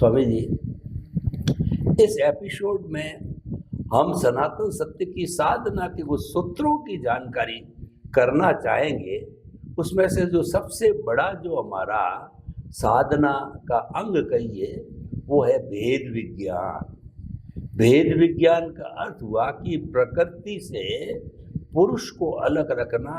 स्वामी जी, इस एपिसोड में हम सनातन सत्य की साधना के कुछ सूत्रों की जानकारी करना चाहेंगे। उसमें से जो सबसे बड़ा जो हमारा साधना का अंग कहिए वो है भेद विज्ञान। भेद विज्ञान का अर्थ हुआ कि प्रकृति से पुरुष को अलग रखना,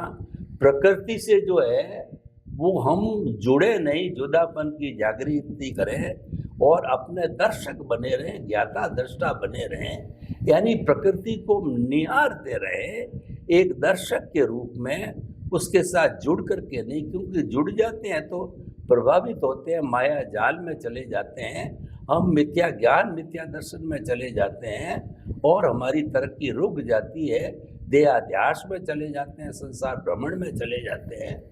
प्रकृति से जो है वो हम जुड़े नहीं, जुदापन की जागृति करें और अपने दर्शक बने रहें, ज्ञाता दृष्टा बने रहें, यानी प्रकृति को निहारते रहें एक दर्शक के रूप में, उसके साथ जुड़ करके नहीं, क्योंकि जुड़ जाते हैं तो प्रभावित होते हैं, माया जाल में चले जाते हैं, हम मिथ्या ज्ञान मिथ्या दर्शन में चले जाते हैं और हमारी तरक्की रुक जाती है, देहाध्यास में चले जाते हैं, संसार भ्रमण में चले जाते हैं।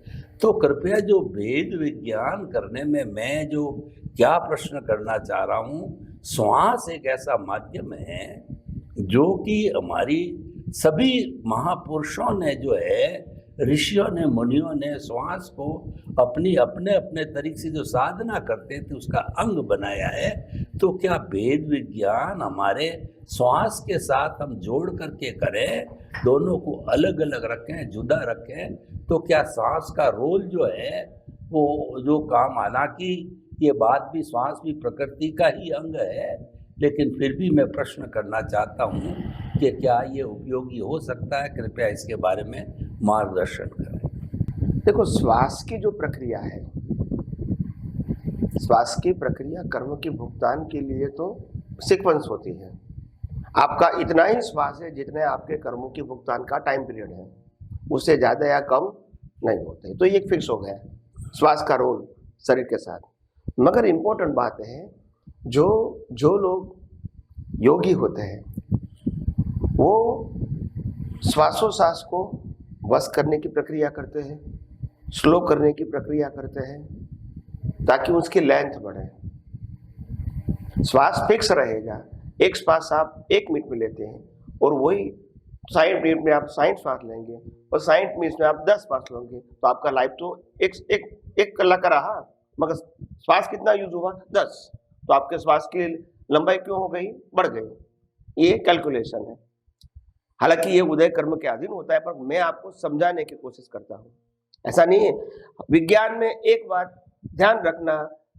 तो कृपया जो भेद विज्ञान करने में मैं जो क्या प्रश्न करना चाह रहा हूँ, श्वास एक ऐसा माध्यम है जो कि हमारी सभी महापुरुषों ने जो है, ऋषियों ने, मुनियों ने श्वास को अपनी अपने अपने तरीके से जो साधना करते थे उसका अंग बनाया है। तो क्या भेद विज्ञान हमारे श्वास के साथ हम जोड़ करके करें, दोनों को अलग अलग रखें, जुदा रखें, तो क्या श्वास का रोल जो है वो जो काम, हालांकि ये बात भी, श्वास भी प्रकृति का ही अंग है, लेकिन फिर भी मैं प्रश्न करना चाहता हूँ कि क्या ये उपयोगी हो सकता है? कृपया इसके बारे में मार्गदर्शन करें। देखो, श्वास की जो प्रक्रिया है, श्वास की प्रक्रिया कर्म के भुगतान के लिए तो सीक्वेंस होती है। आपका इतना ही श्वास है जितने आपके कर्मों के भुगतान का टाइम पीरियड है, उससे ज़्यादा या कम नहीं होते। तो ये फिक्स हो गया श्वास का रोल शरीर के साथ। मगर इम्पोर्टेंट बात है, जो लोग योगी होते हैं वो श्वासोश्वास को वश करने की प्रक्रिया करते हैं, स्लो करने की प्रक्रिया करते हैं, ताकि उसकी लेंथ बढ़े। श्वास फिक्स रहेगा, एक श्वास आप 1 मिनट में लेते हैं और वही 60 मिनट में आप 60 श्वास लेंगे और 60 मिनट में आप 10 श्वास लेंगे, तो आपका लाइफ तो एक कलाक का रहा, मगर श्वास कितना यूज हुआ? 10। तो आपके श्वास की लंबाई क्यों हो गई? बढ़ गई। ये कैलकुलेशन है। हालांकि ये उदय कर्म के अधीन होता है, पर मैं आपको समझाने की कोशिश करता हूँ। ऐसा नहीं है। विज्ञान में एक बात ध्यान रखना,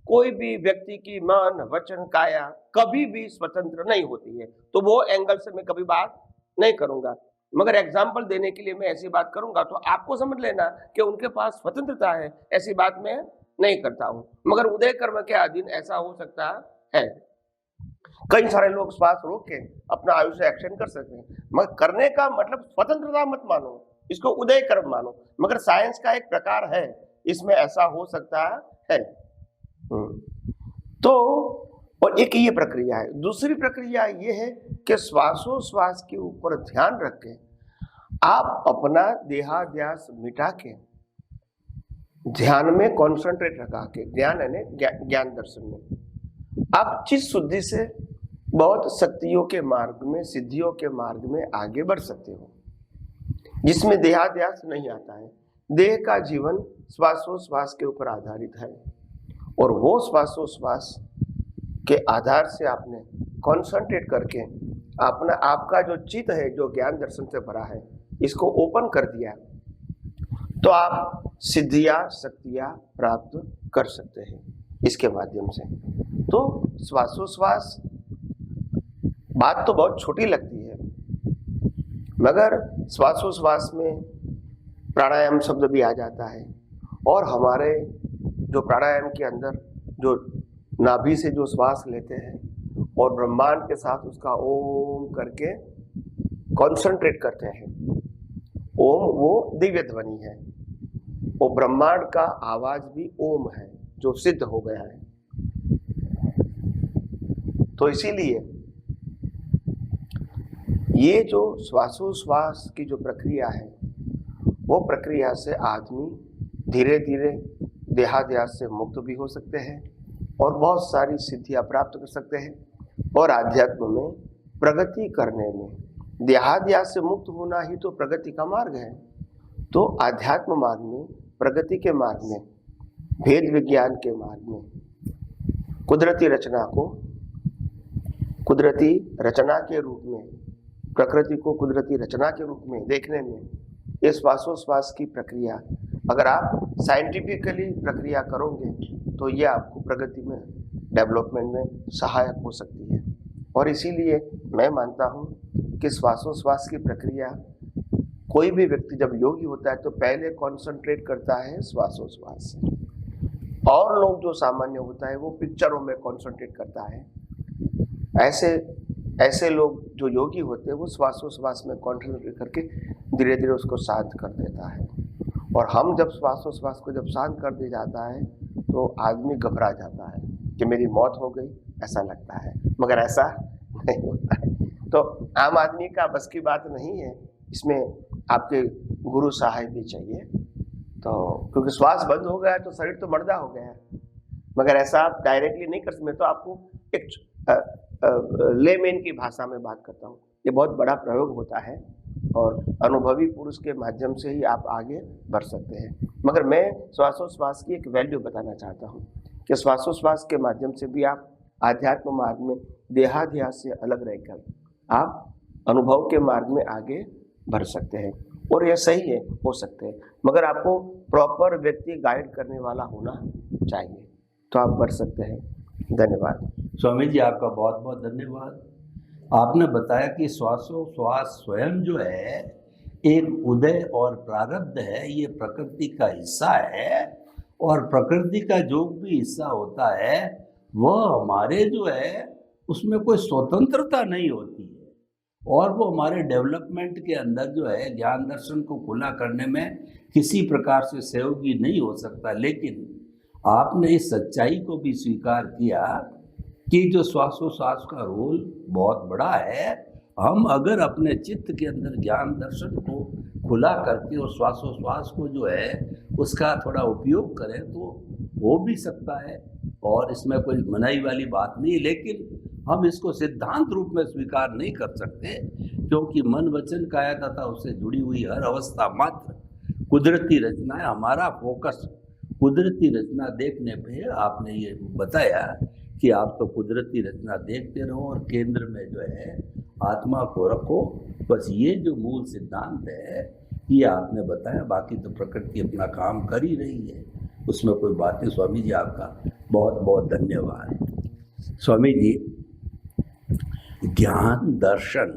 कोई भी व्यक्ति की मन, वचन, काया कभी भी स्वतंत्र नहीं होती है। तो वो एंगल से मैं कभी बात नहीं करूंगा, मगर एग्जाम्पल देने के लिए मैं ऐसी बात करूंगा तो आपको समझ लेना कि उनके पास स्वतंत्रता है, ऐसी बात मैं नहीं करता हूं। मगर उदय कर्म के अधीन ऐसा हो सकता है। कई सारे लोग श्वास रोक के अपना आयुष्य एक्शन कर सकते हैं, मगर करने का मतलब स्वतंत्रता मत मानो, इसको उदय कर्म मानो। मगर साइंस का एक प्रकार है, इसमें ऐसा हो सकता है। तो और एक ये प्रक्रिया है। दूसरी प्रक्रिया ये है कि श्वासोश्वास के ऊपर ध्यान रख के आप अपना देहाध्यास मिटा के ध्यान में कॉन्सेंट्रेट रखा के, ध्यान यानी ज्ञान दर्शन में आप चित्त शुद्धि से बहुत शक्तियों के मार्ग में, सिद्धियों के मार्ग में आगे बढ़ सकते हो, जिसमें देहाध्यास नहीं आता है। देह का जीवन श्वासोश्वास के ऊपर आधारित है और वो श्वासोश्वास के आधार से आपने कॉन्सेंट्रेट करके आपका जो चित्त है, जो ज्ञान दर्शन से भरा है, इसको ओपन कर दिया, तो आप सिद्धियां, शक्तियां प्राप्त कर सकते हैं इसके माध्यम से। तो श्वासोश्वास बात तो बहुत छोटी लगती है, मगर श्वासोश्वास में प्राणायाम शब्द भी आ जाता है और हमारे जो प्राणायाम के अंदर जो नाभि से जो श्वास लेते हैं और ब्रह्मांड के साथ उसका ओम करके कॉन्सेंट्रेट करते हैं। ओम वो दिव्य ध्वनि है, वो ब्रह्मांड का आवाज भी ओम है, जो सिद्ध हो गया है। तो इसीलिए ये जो श्वासोश्वास की जो प्रक्रिया है, वो प्रक्रिया से आदमी धीरे धीरे देहाध्यास से मुक्त भी हो सकते हैं और बहुत सारी सिद्धियां प्राप्त कर सकते हैं और आध्यात्म में प्रगति करने में, देहाध्यास से मुक्त होना ही तो प्रगति का मार्ग है। तो आध्यात्म मार्ग में, प्रगति के मार्ग में, भेद विज्ञान के मार्ग में कुदरती रचना को कुदरती रचना के रूप में, प्रकृति को कुदरती रचना के रूप में देखने में ये श्वासोश्वास की प्रक्रिया, अगर आप साइंटिफिकली प्रक्रिया करोगे तो ये आपको प्रगति में, डेवलपमेंट में सहायक हो सकती है। और इसीलिए मैं मानता हूँ कि श्वासोश्वास की प्रक्रिया, कोई भी व्यक्ति जब योगी होता है तो पहले कॉन्सेंट्रेट करता है श्वासोश्वास से, और लोग जो सामान्य होता है वो पिक्चरों में कॉन्सेंट्रेट करता है। ऐसे लोग जो योगी होते हैं वो श्वासोश्वास में कॉन्सेंट्रेट करके धीरे धीरे उसको शांत कर देता है। और हम जब श्वासोश्वास को जब शांत कर दिया जाता है तो आदमी घबरा जाता है कि मेरी मौत हो गई, ऐसा लगता है, मगर ऐसा नहीं होता है। तो आम आदमी का बस की बात नहीं है, इसमें आपके गुरु साहब भी चाहिए। तो क्योंकि श्वास बंद हो गया तो शरीर तो मर्दा हो गया है, मगर ऐसा आप डायरेक्टली नहीं कर सकते। मैं तो आपको एक लेमैन की भाषा में बात करता हूँ। ये बहुत बड़ा प्रयोग होता है और अनुभवी पुरुष के माध्यम से ही आप आगे बढ़ सकते हैं। मगर मैं श्वासोश्वास की एक वैल्यू बताना चाहता हूँ कि श्वासोश्वास के माध्यम से भी आप आध्यात्म मार्ग में देहाध्यास से अलग रहकर आप अनुभव के मार्ग में आगे बढ़ सकते हैं। और यह सही है, हो सकते हैं, मगर आपको प्रॉपर व्यक्ति गाइड करने वाला होना चाहिए, तो आप बढ़ सकते हैं। धन्यवाद स्वामी जी, आपका बहुत बहुत धन्यवाद। आपने बताया कि श्वासोश्वास स्वयं जो है एक उदय और प्रारब्ध है, ये प्रकृति का हिस्सा है, और प्रकृति का जो भी हिस्सा होता है वह हमारे जो है उसमें कोई स्वतंत्रता नहीं होती है, और वो हमारे डेवलपमेंट के अंदर जो है ज्ञान दर्शन को खुला करने में किसी प्रकार से सहयोगी नहीं हो सकता। लेकिन आपने इस सच्चाई को भी स्वीकार किया कि जो श्वासोश्वास का रोल बहुत बड़ा है, हम अगर अपने चित्त के अंदर ज्ञान दर्शन को खुला करके और श्वासोश्वास को जो है उसका थोड़ा उपयोग करें तो हो भी सकता है, और इसमें कोई मनाही वाली बात नहीं। लेकिन हम इसको सिद्धांत रूप में स्वीकार नहीं कर सकते, क्योंकि मन वचन काया तथा उससे जुड़ी हुई हर अवस्था मात्र कुदरती रचना है। हमारा फोकस कुदरती रचना देखने पे आपने ये बताया कि आप तो कुदरती रचना देखते रहो और केंद्र में जो है आत्मा को रखो। बस ये जो मूल सिद्धांत है ये आपने बताया, बाकी तो प्रकृति अपना काम कर ही रही है, उसमें कोई बात नहीं। स्वामी जी, आपका बहुत बहुत धन्यवाद। स्वामी जी, ज्ञान दर्शन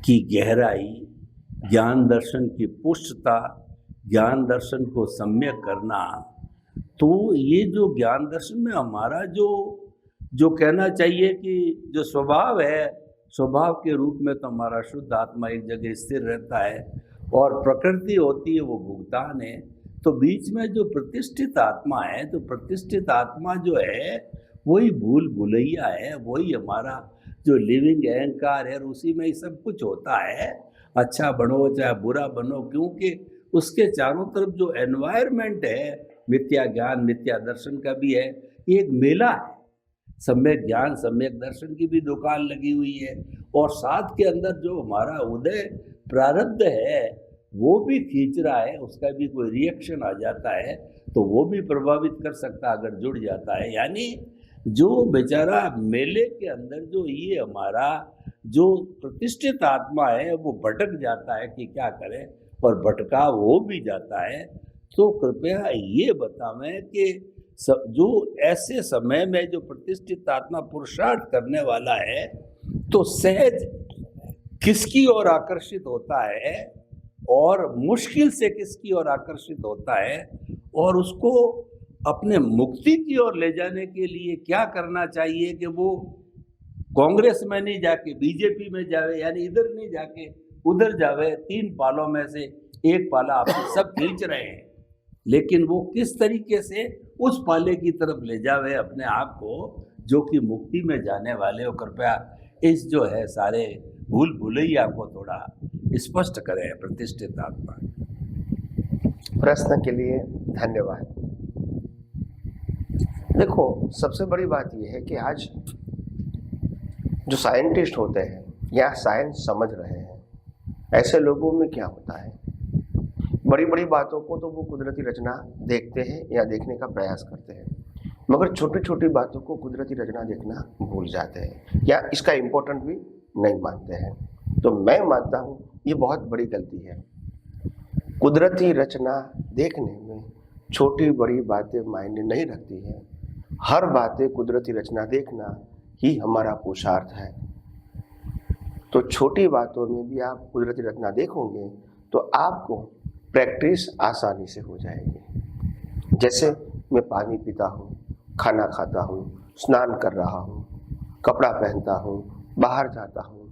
की गहराई, ज्ञान दर्शन की पुष्टता, ज्ञान दर्शन को सम्यक करना, तो ये जो ज्ञान दर्शन में हमारा जो कहना चाहिए कि जो स्वभाव है, स्वभाव के रूप में तो हमारा शुद्ध आत्मा एक जगह स्थिर रहता है, और प्रकृति होती है वो भुगतान है। तो बीच में जो प्रतिष्ठित आत्मा है, तो प्रतिष्ठित आत्मा जो है वही भूल भुलैया है, वही हमारा जो लिविंग अहंकार है, और उसी में ही सब कुछ होता है। अच्छा बनो चाहे बुरा बनो, क्योंकि उसके चारों तरफ जो एनवायरनमेंट है, मिथ्या ज्ञान मिथ्या दर्शन का भी है, ये एक मेला है। सम्यक ज्ञान सम्यक दर्शन की भी दुकान लगी हुई है, और साथ के अंदर जो हमारा उदय प्रारब्ध है वो भी खींच रहा है, उसका भी कोई रिएक्शन आ जाता है तो वो भी प्रभावित कर सकता है अगर जुड़ जाता है। यानी जो बेचारा मेले के अंदर जो ये हमारा जो प्रतिष्ठित आत्मा है वो भटक जाता है कि क्या करे, और भटका हो भी जाता है। तो कृपया ये बतावें कि जो ऐसे समय में जो प्रतिष्ठित आत्मा पुरुषार्थ करने वाला है तो सहज किसकी ओर आकर्षित होता है और मुश्किल से किसकी ओर आकर्षित होता है, और उसको अपने मुक्ति की ओर ले जाने के लिए क्या करना चाहिए कि वो कांग्रेस में नहीं जाके बीजेपी में जावे, यानी इधर नहीं जाके उधर जावे। 3 पालों में से एक पाला आपको सब खींच रहे हैं, लेकिन वो किस तरीके से उस पाले की तरफ ले जावे अपने आप को जो कि मुक्ति में जाने वाले हो। कृपया इस जो है सारे भूल भुलैया को थोड़ा स्पष्ट करें प्रतिष्ठित आत्मा। प्रश्न के लिए धन्यवाद। देखो, सबसे बड़ी बात यह है कि आज जो साइंटिस्ट होते हैं या साइंस समझ रहे हैं, ऐसे लोगों में क्या होता है, बड़ी बड़ी बातों को तो वो कुदरती रचना देखते हैं या देखने का प्रयास करते हैं, मगर छोटी छोटी बातों को कुदरती रचना देखना भूल जाते हैं या इसका इम्पोर्टेंट भी नहीं मानते हैं। तो मैं मानता हूँ ये बहुत बड़ी गलती है। कुदरती रचना देखने में छोटी बड़ी बातें मायने नहीं रखती हैं। हर बातें कुदरती रचना देखना ही हमारा पुरुषार्थ है। तो छोटी बातों में भी आप कुदरती रचना देखोगे तो आपको प्रैक्टिस आसानी से हो जाएगी। जैसे मैं पानी पीता हूँ, खाना खाता हूँ, स्नान कर रहा हूँ, कपड़ा पहनता हूँ, बाहर जाता हूँ,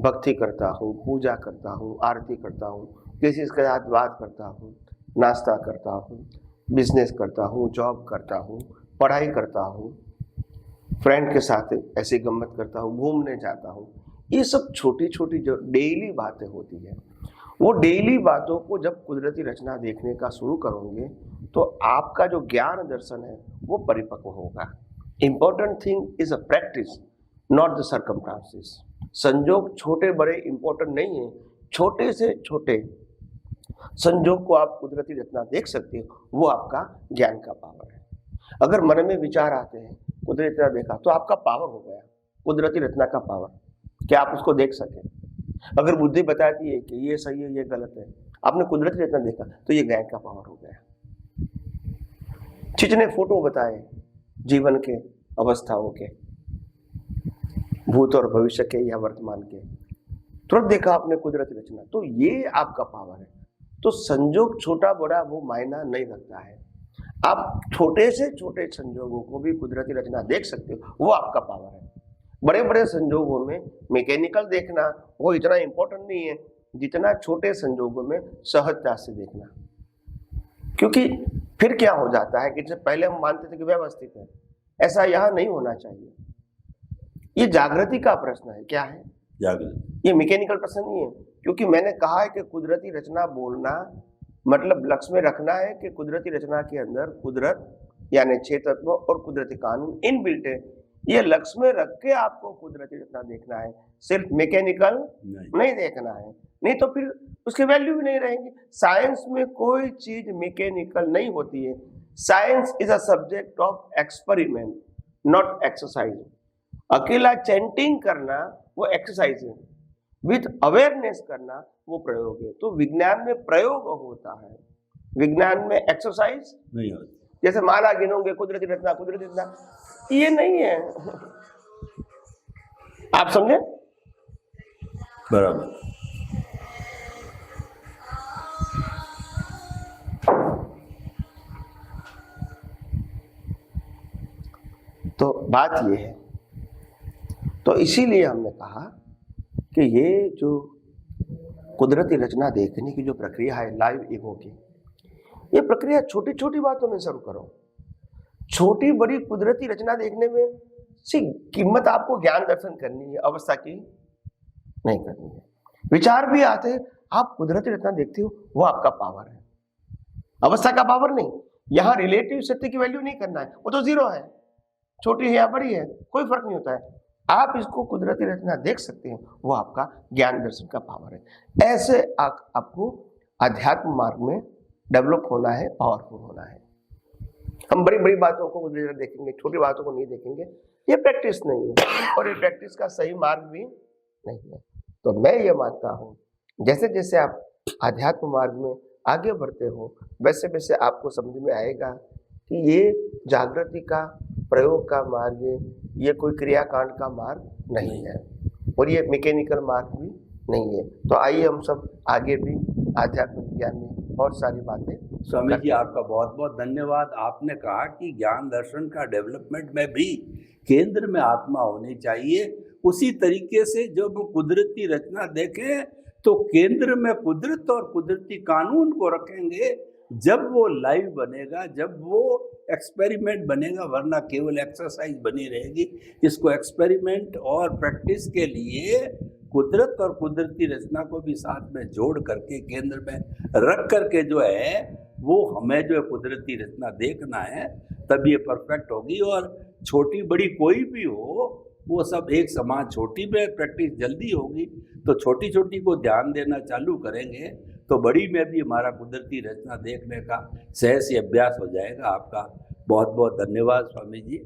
भक्ति करता हूँ, पूजा करता हूँ, आरती करता हूँ, किसी के साथ बात करता हूँ, नाश्ता करता हूँ, बिजनेस करता हूँ, जॉब करता हूँ, पढ़ाई करता हूँ, फ्रेंड के साथ ऐसी गम्मत करता हूँ, घूमने जाता हूँ। ये सब छोटी छोटी जो डेली बातें होती है, वो डेली बातों को जब कुदरती रचना देखने का शुरू करोगे तो आपका जो ज्ञान दर्शन है वो परिपक्व होगा। Important thing is a practice, not the circumstances. संजोग छोटे बड़े इंपॉर्टेंट नहीं है। छोटे से छोटे संजोग को आप कुदरती रचना देख सकते हो, वो आपका ज्ञान का पावर है। अगर मन में विचार आते हैं, कुदरती रचना देखा तो आपका पावर हो गया, कुदरती रचना का पावर, कि आप उसको देख सकें। अगर बुद्धि बताती है कि ये सही है ये गलत है, आपने कुदरती रचना देखा तो ये ज्ञान का पावर हो गया। चिच ने फोटो बताए जीवन के अवस्थाओं के, भूत और भविष्य के या वर्तमान के, तुरंत देखा आपने कुदरती रचना, तो ये आपका पावर है। तो संजोग छोटा बड़ा वो मायना नहीं रखता है। आप छोटे से छोटे संजोगों को भी कुदरती रचना देख सकते हो, वो आपका पावर है। बड़े बड़े संजोगों में मैकेनिकल देखना वो इतना इंपॉर्टेंट नहीं है जितना छोटे संजोगों में सहजता से देखना। क्योंकि फिर क्या हो जाता है कि जैसे पहले हम मानते थे कि व्यवस्थित है, ऐसा यहाँ नहीं होना चाहिए। ये जागृति का प्रश्न है। क्या है जागृति? ये मैकेनिकल प्रश्न नहीं है। क्योंकि मैंने कहा है कि कुदरती रचना बोलना मतलब लक्ष्य में रखना है कि कुदरती रचना के अंदर कुदरत यानी 6 तत्व और कुदरती कानून इनबिल्ट है। ये लक्ष्य में रख के आपको कुदरती रचना देखना है, सिर्फ मैकेनिकल नहीं देखना है, नहीं तो फिर उसकी वैल्यू भी नहीं रहेगी। साइंस में कोई चीज मैकेनिकल नहीं होती है। Science is a subject of experiment, not exercise. अकेला चैंटिंग करना वो एक्सरसाइज है, विथ अवेयरनेस करना वो प्रयोग है। तो विज्ञान में प्रयोग होता है, विज्ञान में एक्सरसाइज नहीं होती। जैसे माला गिनोगे कुदरती रचना, कुदरती रचना, ये नहीं है। आप समझे? बराबर। तो बात ये है, तो इसीलिए हमने कहा कि ये जो कुदरती रचना देखने की जो प्रक्रिया है लाइव ईगो की, ये प्रक्रिया छोटी छोटी बातों में शुरू करो। छोटी बड़ी कुदरती रचना देखने में सी कीमत आपको ज्ञान दर्शन करनी है, अवस्था की नहीं करनी है। विचार भी आते हैं, आप कुदरती रचना देखते हो, वो आपका पावर है, अवस्था का पावर नहीं। यहाँ रिलेटिव सत्य की वैल्यू नहीं करना है, वो तो जीरो है, छोटी है या बड़ी है कोई फर्क नहीं होता है। आप इसको कुदरती रचना देख सकते हैं, वो आपका ज्ञान दर्शन का पावर है। ऐसे आपको अध्यात्म मार्ग में डेवलप होना है, पावरफुल होना है। हम बड़ी बड़ी बातों को कुदरती रचना देखेंगे, छोटी बातों को नहीं देखेंगे, ये प्रैक्टिस नहीं है और ये प्रैक्टिस का सही मार्ग भी नहीं है। तो मैं ये मानता हूँ जैसे जैसे आप आध्यात्म मार्ग में आगे बढ़ते हो वैसे वैसे आपको समझ में आएगा कि ये जागृति का प्रयोग का मार्ग है, ये कोई क्रियाकांड का मार्ग नहीं है और ये मैकेनिकल मार्ग भी नहीं है। तो आइए हम सब आगे भी आध्यात्मिक विज्ञान में बहुत सारी बातें। स्वामी जी आपका बहुत बहुत धन्यवाद। आपने कहा कि ज्ञान दर्शन का डेवलपमेंट में भी केंद्र में आत्मा होनी चाहिए। उसी तरीके से जब कुदरती रचना देखें तो केंद्र में कुदरत और कुदरती कानून को रखेंगे, जब वो लाइव बनेगा, जब वो एक्सपेरिमेंट बनेगा, वरना केवल एक्सरसाइज बनी रहेगी। इसको एक्सपेरिमेंट और प्रैक्टिस के लिए कुदरत और कुदरती रचना को भी साथ में जोड़ करके केंद्र में रख करके जो है वो हमें जो है कुदरती रचना देखना है, तब ये परफेक्ट होगी। और छोटी बड़ी कोई भी हो वो सब एक समान, छोटी में प्रैक्टिस जल्दी होगी तो छोटी छोटी को ध्यान देना चालू करेंगे तो बड़ी में भी हमारा कुदरती रचना देखने का सहज अभ्यास हो जाएगा आपका। बहुत बहुत धन्यवाद स्वामी जी।